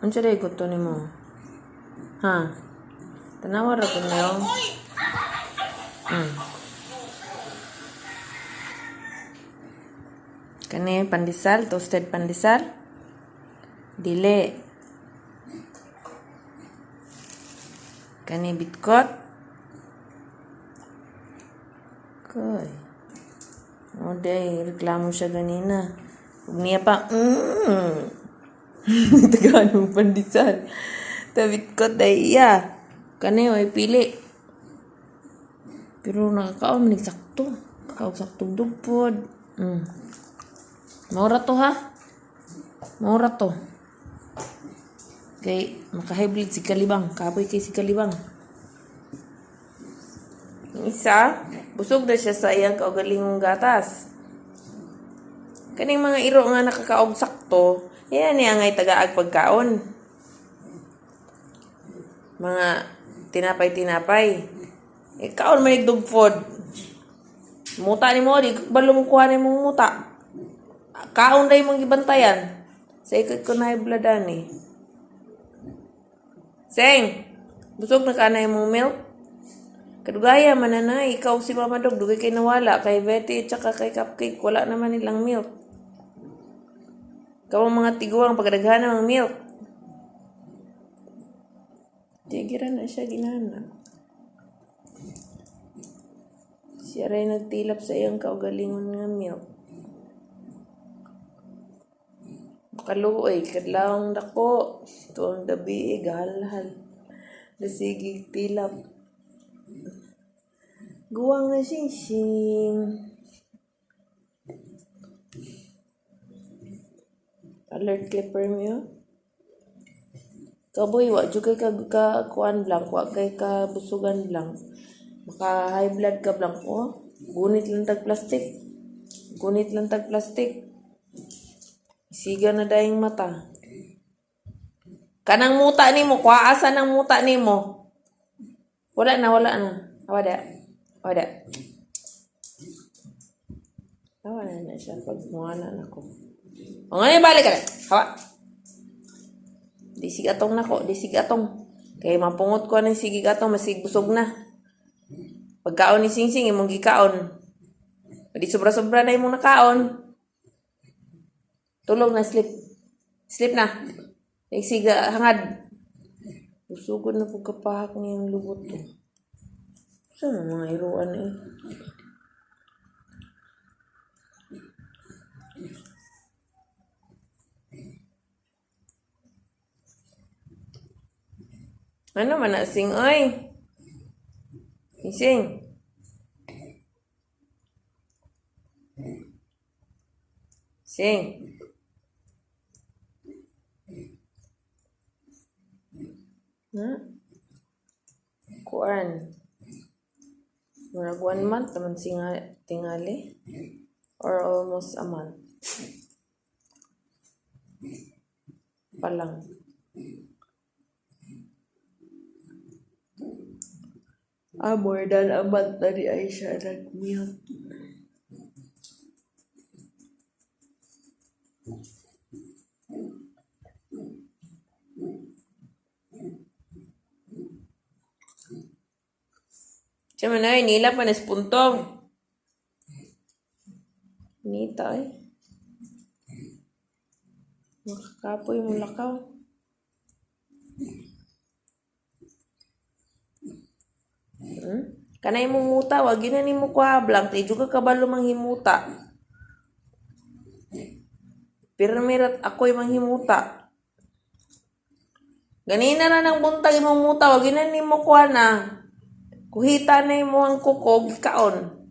Unsa day gusto nimo? Ha? Tanawa ra kun niyo. Kani pandesal, toasted pandesal. Dili. Kani bitkot. Koy. O day, reklamo siya ganina. Huwag niya pa, tagaan mo pandesal. Bitkot day, iya. Kani, oy, pili. Pero nakakaon, sakto. Kakaog sakto dugpod. Maura to ha? Maura to. Kay maka-hybrid si Kalibang. Kapoy kay si Kalibang. Yung isa, busog na siya sa iyang kaugalingong gatas. Kaning mga iro nga nakakaog sakto, yan niya ngay tagaag pagkaon. Mga tinapay-tinapay. Kaon may dugfod. Muta ni mo, di balo mo kuha ni mong muta. Kaon day mong gibantayan. Sa ikot ko na ibladan eh. Seng, busog na ka na mong milk? Kadugaya mananay, ikaw si Mama Dog, dugay kay nawala, kay Betty at saka kay Cupcake, wala naman nilang milk. Ikaw ang mga tiguang pagdaghan ng milk. Tigiran na siya ginana. Siya rin nagtilap sa iyang kaugalingon nga milk. Kaluoy, kadlawang dako. Ito ang dabi, galhal. Nasigig tilap. Guwang na sing-sing. Alert clipper mo. Kaboy, wak juga ka kuan blank, wak kay ka busugan blank. Maka high blood ka blank. Oh, gunit lang tag plastic. Gunit lang tag plastic. Siga na dayang mata. Kanang muta nimo, kuwaasan ng muta nimo. Wala na. Wala. Wala na siya pag muwala na ko. O ngayon, balik ka na. Hawa. Di sigatong na ko. Di sigatong. Kaya mapungot ko ng sigatong, masigbusog na. Pagkaon ni Singsing, imong gikaon. Di sobra-sobra na imong nakaon. Tulog na, sleep. Sleep na. Siga, hangad. Busugod na pagkapahak niyang lubot to. Saan mga iruan eh? Ano man na, Sing, oy? Sing. Sing. Ha? Kuan. Murag 1 month naman tingali. Or almost a month. Palang. More than a month na di ay siya nag-milk. Siya man ay, nila pa naspuntong. Nita ay. Makakapoy mo lakaw. Kanay mong muta, wag yun na ni mo kwa blank. Tayo juga kabalo manghimuta. Pero mirat ako'y manghimuta. Ganina na ng buntag imong muta, wag yun na ni mo kwa na. Kuhita na mo ang kukog, kaon.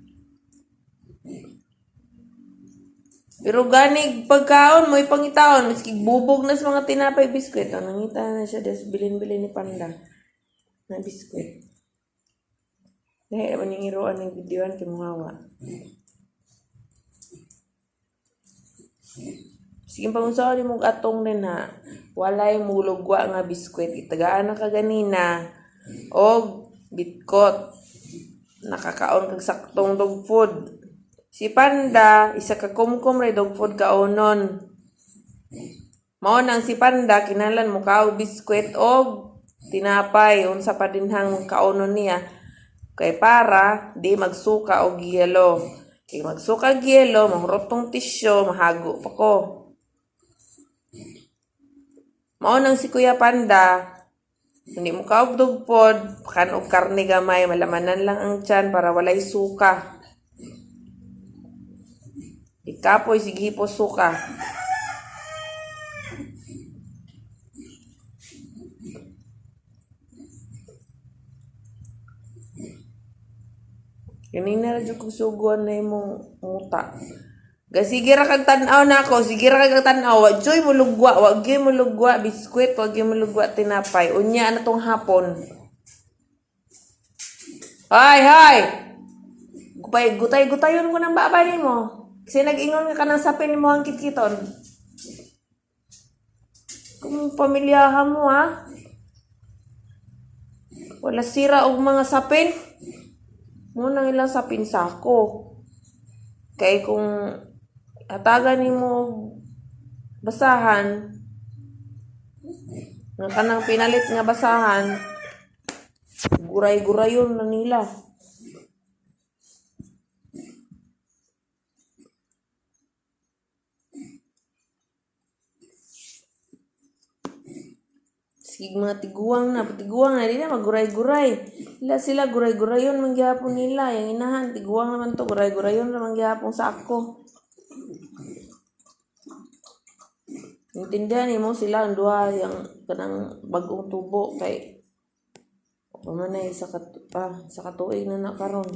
Pero ganig pagkaon mo ipangitaon, maski bubog na sa mga tinapay biskwit. Nangita na siya, des bilin-bilin ni Panda na biskwit. Dahil naman yung iruan ng videoan kay Muhawa. Sige pangusaw ni mong atong din ha. Walay mulugwa nga biskwit. Itagaan na ka ganina. O bitkot. Nakakaon kag saktong dog food. Si Panda, isa ka kumkum ray dog food kaonon. Mao nang si Panda kinalan mo kaog biskwit og tinapay unsa pa dinhang kaunon niya kay para di magsuka og yelo. Kay magsuka og yelo, mahurotong tisyo, mahago pa ko. Mao nang si Kuya Panda, hindi mo kaugdog pod, pakan og karne gamay, malamanan lang ang tiyan para walay suka. Ikapoy sige po suka. Kanina radyo kong suguan na imong muta. Sige ra kag tan-aw na ako, sige ra kag tan-aw. Wa joy mo lugwa, wa gyud mo lugwa biskwit, wa gyud mo lugwa tinapay. Unya na tong hapon. Hay! Gutay-gutayon ko ng baba nimo. Kasi nag-ingon ka ng sapin mo ang kitkiton. Kung pamilyahan mo ha. Wala sira og mga sapin. Muna ilang sapin sako. Kay kung hatagan nimo basahan, nga kanang pinalit nga basahan, guray-gurayon na nila. Sige mga tiguang na di na maguray-guray. Sila guray-gurayon man gyapon nila. Yang inahan tiguang naman to, guray-gurayon naman gyapon sa ako. Intindihan mo sila ang duha yang kanang bagong tubo kay pamanay sa katuig na nakaron.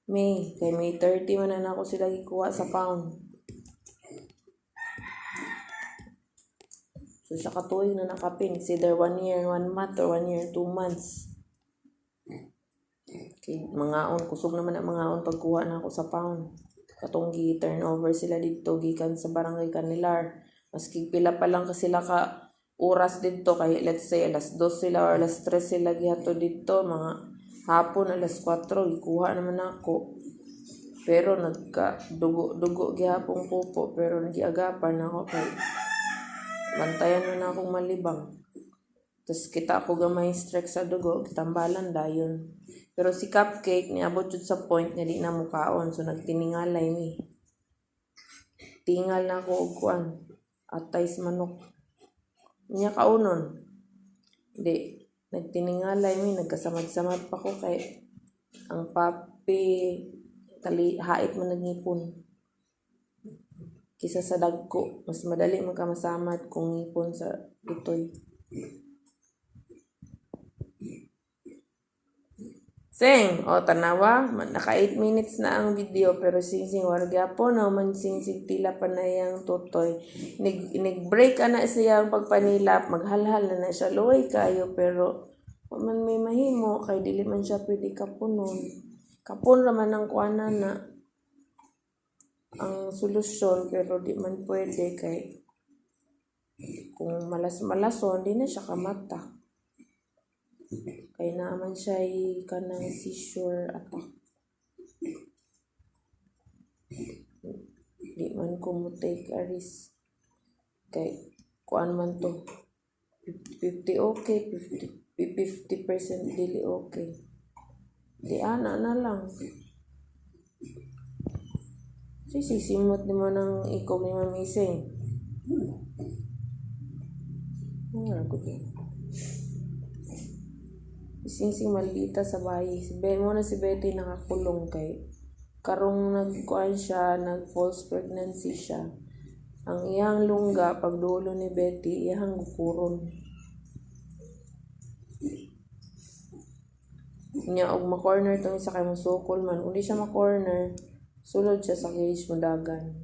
May 30 man na ako sila gikuha sa pound. So, sa katuig na nakapin, it's either 1 year, 1 month, or 1 year, 2 months. Okay, mangaon. Kusog naman ang mangaon pagkuha na ako sa pound. Katong gi-turnover sila dito, gikan sa barangay Canilar. Maski pila pa lang kasi sila ka oras dito, kay let's say alas 2 sila or alas 3 sila gihato dito, mga hapon alas 4, gikuha naman ako. Pero nagka-dugo gihapong pupo, pero nagiagapan ako kay bantayan mo na akong malibang. Tapos kita ako gamay strike sa dugo, tambalan dayon. Pero si Cupcake, niabot yun sa point na di na mukaon. So nagtiningalay mi. Tingal na ako og kuan. Atay sa manok. Niya kaunon. Di. Nagtiningalay mi. Nagkasamad-samad pa ko kay ang papi hait man nagngipon. Kisa sa dagko, mas madali magkamasamad kung ngipon sa itoy. Sing, tanawa, naka 8 minutes na ang video pero sing wargyapo na man sing tila pa na yang tutoy. Nag-break na siya ang pagpanilap, maghalhal na siya luway kayo pero man may mahimo kay dili man siya pwede kapunon. Kapon raman ang kuana na ang solusyon pero di man pwede kay kung malas-malason di na siya kamata kay naaman siya kanang seizure attack di man ko mo take a risk kay kuan man to 50 okay 50% dili okay di ana na lang. Sisimot ni mo ng ikog ni Ma'am Ising. Ising malita sa bahay. Muna si Betty nakakulong kay karong nagkuhan siya, nag-false pregnancy siya. Ang iyang lungga, pagdulo ni Betty, iyang gukuron. Niya, og ma-corner itong isa kay masukol man. Kung di siya ma-corner, sulod siya sa cage, madagan.